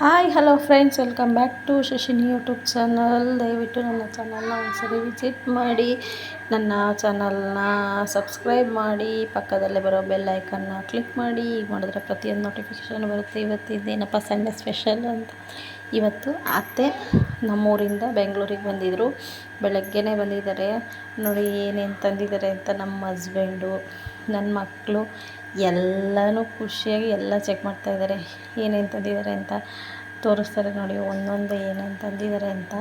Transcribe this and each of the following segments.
Hi hello friends, welcome back to Shashini YouTube channel. ದಯವಿಟ್ಟು ನನ್ನ ಚಾನಲ್ನ ಒಂದ್ಸರಿ ವಿಸಿಟ್ ಮಾಡಿ, ನನ್ನ ಚಾನಲ್ನ ಸಬ್ಸ್ಕ್ರೈಬ್ ಮಾಡಿ, ಪಕ್ಕದಲ್ಲೇ ಬರೋ ಬೆಲ್ ಐಕನ್ನ ಕ್ಲಿಕ್ ಮಾಡಿ. ಈಗ ಮಾಡಿದ್ರೆ ಪ್ರತಿಯೊಂದು ನೋಟಿಫಿಕೇಷನ್ ಬರುತ್ತೆ. ಇವತ್ತು ಇದೇನಪ್ಪ ಸಂಡೇ ಸ್ಪೆಷಲ್ ಅಂತ. ಇವತ್ತು ಅತ್ತೆ ನಮ್ಮೂರಿಂದ ಬೆಂಗಳೂರಿಗೆ ಬಂದಿದ್ದರು. ಬೆಳಗ್ಗೆನೇ ಬಂದಿದ್ದಾರೆ. ನೋಡಿ ಏನೇನು ತಂದಿದ್ದಾರೆ ಅಂತ. ನಮ್ಮ ಹಸ್ಬೆಂಡು, ನನ್ನ ಮಕ್ಕಳು ಎಲ್ಲನೂ ಖುಷಿಯಾಗಿ ಎಲ್ಲ ಚೆಕ್ ಮಾಡ್ತಾಯಿದ್ದಾರೆ. ಏನೇನು ತಂದಿದ್ದಾರೆ ಅಂತ ತೋರಿಸ್ತಾರೆ. ನೋಡಿ ಒಂದೊಂದೇ ಏನೇನು ತಂದಿದ್ದಾರೆ ಅಂತ.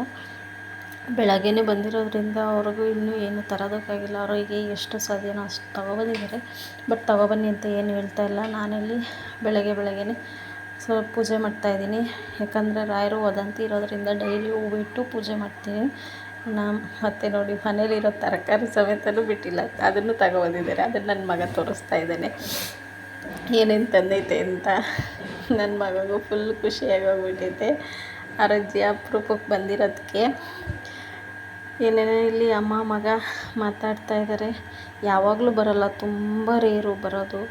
ಬೆಳಗ್ಗೆನೇ ಬಂದಿರೋದ್ರಿಂದ ಅವ್ರಿಗೂ ಇನ್ನೂ ಏನು ತರೋದಕ್ಕಾಗಿಲ್ಲ. ಅವರಿಗೆ ಎಷ್ಟು ಸಾಧ್ಯನೋ ಅಷ್ಟು ತೊಗೊಬಂದಿದ್ದಾರೆ. ಬಟ್ ತೊಗೊಬನ್ನಿ ಅಂತ ಏನು ಹೇಳ್ತಾ ಇಲ್ಲ. ನಾನಲ್ಲಿ ಬೆಳಗ್ಗೆನೇ ಸ್ವಲ್ಪ ಪೂಜೆ ಮಾಡ್ತಾಯಿದ್ದೀನಿ. ಯಾಕಂದರೆ ರಾಯರು ವದಂತಿ ಇರೋದ್ರಿಂದ ಡೈಲಿ ಹೂ ಬಿಟ್ಟು ಪೂಜೆ ಮಾಡ್ತೀನಿ. ಮತ್ತು ನೋಡಿ ಮನೇಲಿರೋ ತರಕಾರಿ ಸಮೇತನೂ ಬಿಟ್ಟಿಲ್ಲ, ಅದನ್ನು ತಗೊಬಂದಿದ್ದಾರೆ. ಅದನ್ನು ನನ್ನ ಮಗ ತೋರಿಸ್ತಾ ಇದ್ದಾನೆ ಏನೇನು ತಂದೈತೆ ಅಂತ. ನನ್ನ ಮಗಗೂ ಫುಲ್ ಖುಷಿಯಾಗೋಗ್ಬಿಟ್ಟೈತೆ. ಅರಜ್ಜಿ ಅಪರೂಪಕ್ಕೆ ಬಂದಿರೋದಕ್ಕೆ. ಏನೇನೋ ಇಲ್ಲಿ ಅಮ್ಮ ಮಗ ಮಾತಾಡ್ತಾ ಇದ್ದಾರೆ. ಯಾವಾಗಲೂ ಬರೋಲ್ಲ, ತುಂಬ ರೇರು ಬರೋದು.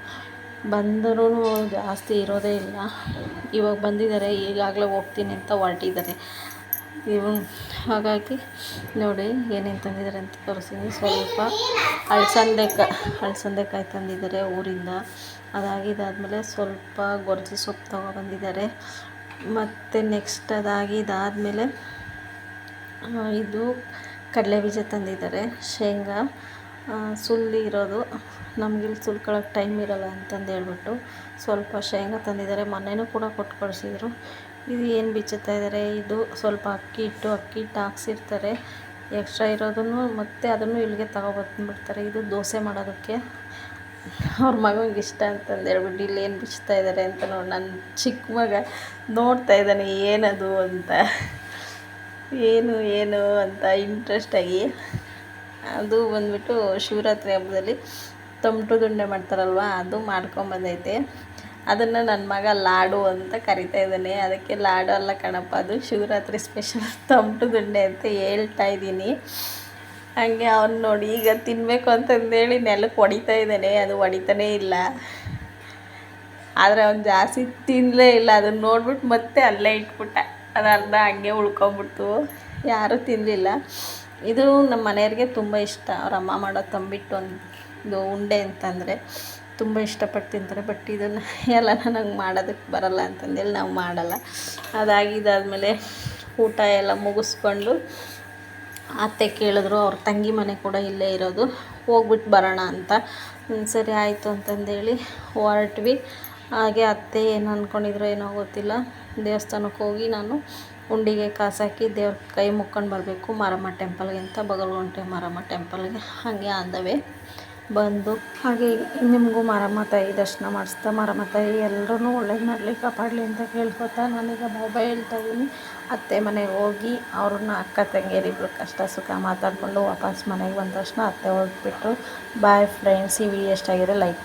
ಬಂದರೂ ಜಾಸ್ತಿ ಇರೋದೇ ಇಲ್ಲ. ಇವಾಗ ಬಂದಿದ್ದಾರೆ, ಈಗಾಗಲೇ ಹೋಗ್ತೀನಿ ಅಂತ ಹೊರಟಿದ್ದಾರೆ. ಹಾಗಾಗಿ ನೋಡಿ ಏನೇನು ತಂದಿದ್ದಾರೆ ಅಂತ ತೋರಿಸ್ತೀನಿ. ಸ್ವಲ್ಪ ಅಳಸಂದೆಕಾಯಿ ತಂದಿದ್ದಾರೆ ಊರಿಂದ. ಅದಾಗಿದ್ದಾದಮೇಲೆ ಸ್ವಲ್ಪ ಗೊರ್ಜಿ ಸೊಪ್ಪು ತೊಗೊಬಂದಿದ್ದಾರೆ. ಮತ್ತು ನೆಕ್ಸ್ಟ್ ಅದಾಗಿದ್ದಾದಮೇಲೆ ಇದು ಕಡಲೆ ಬೀಜ ತಂದಿದ್ದಾರೆ, ಶೇಂಗಾ ಸುಳ್ಳಿ ಇರೋದು. ನಮಗಿಲ್ಲಿ ಸುಲ್ಕೊಳ್ಳೋಕೆ ಟೈಮ್ ಇರೋಲ್ಲ ಅಂತಂದು ಹೇಳ್ಬಿಟ್ಟು ಸ್ವಲ್ಪ ಶೇಂಗಾ ತಂದಿದ್ದಾರೆ. ಮೊನ್ನೆನೂ ಕೂಡ ಕೊಟ್ಟು ಕಳಿಸಿದ್ರು. ಇದು ಏನು ಬಿಚ್ಚುತ್ತಾ ಇದ್ದಾರೆ, ಇದು ಸ್ವಲ್ಪ ಅಕ್ಕಿ ಹಿಟ್ಟು ಹಾಕ್ಸಿರ್ತಾರೆ. ಎಕ್ಸ್ಟ್ರಾ ಇರೋದನ್ನು ಮತ್ತು ಅದನ್ನು ಇಲ್ಲಿಗೆ ತಗೊಬಂದ್ಬಿಡ್ತಾರೆ. ಇದು ದೋಸೆ ಮಾಡೋದಕ್ಕೆ. ಅವ್ರ ಮಗನಿಗೆ ಇಷ್ಟ ಅಂತಂದು ಹೇಳ್ಬಿಟ್ಟು ಇಲ್ಲಿ ಏನು ಬಿಚ್ತಾ ಇದ್ದಾರೆ ಅಂತ ನೋಡಿ. ನನ್ನ ಚಿಕ್ಕ ಮಗ ನೋಡ್ತಾ ಇದ್ದಾನೆ ಏನದು ಅಂತ, ಏನು ಅಂತ ಇಂಟ್ರೆಸ್ಟಾಗಿ. ಅದು ಬಂದ್ಬಿಟ್ಟು ಶಿವರಾತ್ರಿ ಹಬ್ಬದಲ್ಲಿ ತಮಟುದುಂಡೆ ಮಾಡ್ತಾರಲ್ವ, ಅದು ಮಾಡ್ಕೊಂಬಂದೈತೆ. ಅದನ್ನು ನನ್ನ ಮಗ ಲಾಡು ಅಂತ ಕರಿತಾ ಇದ್ದಾನೆ. ಅದಕ್ಕೆ ಲಾಡು ಅಲ್ಲ ಕಣಪ್ಪ, ಅದು ಶಿವರಾತ್ರಿ ಸ್ಪೆಷಲ್ ತಮಟುದುಂಡೆ ಅಂತ ಹೇಳ್ತಾ ಇದ್ದೀನಿ. ಹಾಗೆ ಅವ್ನು ನೋಡಿ ಈಗ ತಿನ್ನಬೇಕು ಅಂತಂದೇಳಿ ನೆಲಕ್ಕೆ ಹೊಡಿತಾ ಇದ್ದಾನೆ. ಅದು ಹೊಡಿತಾನೇ ಇಲ್ಲ. ಆದರೆ ಅವ್ನು ಜಾಸ್ತಿ ತಿನ್ನಲೇ ಇಲ್ಲ. ಅದನ್ನು ನೋಡ್ಬಿಟ್ಟು ಮತ್ತೆ ಅಲ್ಲೇ ಇಟ್ಬಿಟ್ಟ. ಅದು ಅರ್ಧ ಹಂಗೆ ಉಳ್ಕೊಂಬಿಡ್ತು, ಯಾರೂ ತಿನ್ನಲಿಲ್ಲ. ಇದು ನಮ್ಮ ಮನೆಯವ್ರಿಗೆ ತುಂಬ ಇಷ್ಟ. ಅವ್ರ ಅಮ್ಮ ಮಾಡೋ ತಂಬಿಟ್ಟು ಒಂದು ಉಂಡೆ ಅಂತಂದರೆ ತುಂಬ ಇಷ್ಟಪಟ್ಟು ತಿಂತಾರೆ. ಬಟ್ ಇದನ್ನು ಎಲ್ಲ ನನಗೆ ಮಾಡೋದಕ್ಕೆ ಬರಲ್ಲ ಅಂತಂದೇಳಿ ನಾವು ಮಾಡಲ್ಲ. ಅದಾಗಿದ್ದಾದಮೇಲೆ ಊಟ ಎಲ್ಲ ಮುಗಿಸ್ಕೊಂಡು ಅತ್ತೆ ಕೇಳಿದ್ರು. ಅವ್ರ ತಂಗಿ ಮನೆ ಕೂಡ ಇಲ್ಲೇ ಇರೋದು, ಹೋಗ್ಬಿಟ್ಟು ಬರೋಣ ಅಂತ. ಸರಿ ಆಯಿತು ಅಂತಂದೇಳಿ ಹೊರಟ್ವಿ. ಹಾಗೆ ಅತ್ತೆ ಏನು ಅಂದ್ಕೊಂಡಿದ್ರು ಏನೋ ಗೊತ್ತಿಲ್ಲ, ದೇವಸ್ಥಾನಕ್ಕೆ ಹೋಗಿ ನಾನು ಉಂಡಿಗೆ ಕಾಸಾಕಿ ದೇವ್ರ ಕೈ ಮುಕ್ಕೊಂಡು ಬರಬೇಕು ಮಾರಮ್ಮ ಟೆಂಪಲ್ಗೆ ಅಂತ, ಬಗಲ್ಗುಂಟೆ ಮಾರಮ್ಮ ಟೆಂಪಲ್ಗೆ. ಹಾಗೆ ಆದವೇ ಬಂದು ಹಾಗೆ ನಿಮಗೂ ಮಾರಮ್ಮ ತಾಯಿ ದರ್ಶನ ಮಾಡಿಸ್ತಾ, ಮಾರಮ್ಮ ತಾಯಿ ಎಲ್ಲರೂ ಒಳ್ಳೇದು ಮಾಡಲಿ ಕಾಪಾಡಲಿ ಅಂತ ಕೇಳ್ಕೊತಾ ನಾನೀಗ ಬಾಯ್ ಹೇಳ್ತಾ ಇದ್ದೀನಿ. ಅತ್ತೆ ಮನೆಗೆ ಹೋಗಿ ಅವ್ರನ್ನ ಅಕ್ಕ ತಂಗಿಯರಿಬ್ಬರು ಕಷ್ಟ ಸುಖ ಮಾತಾಡಿಕೊಂಡು ವಾಪಸ್ ಮನೆಗೆ ಬಂದ ತಕ್ಷಣ ಅತ್ತೆ ಹೊರಟ್ಬಿಟ್ರು. Bye friends. ಈ ವಿಡಿಯೋ ಎಷ್ಟಾಗಿದೆ ಲೈಕ್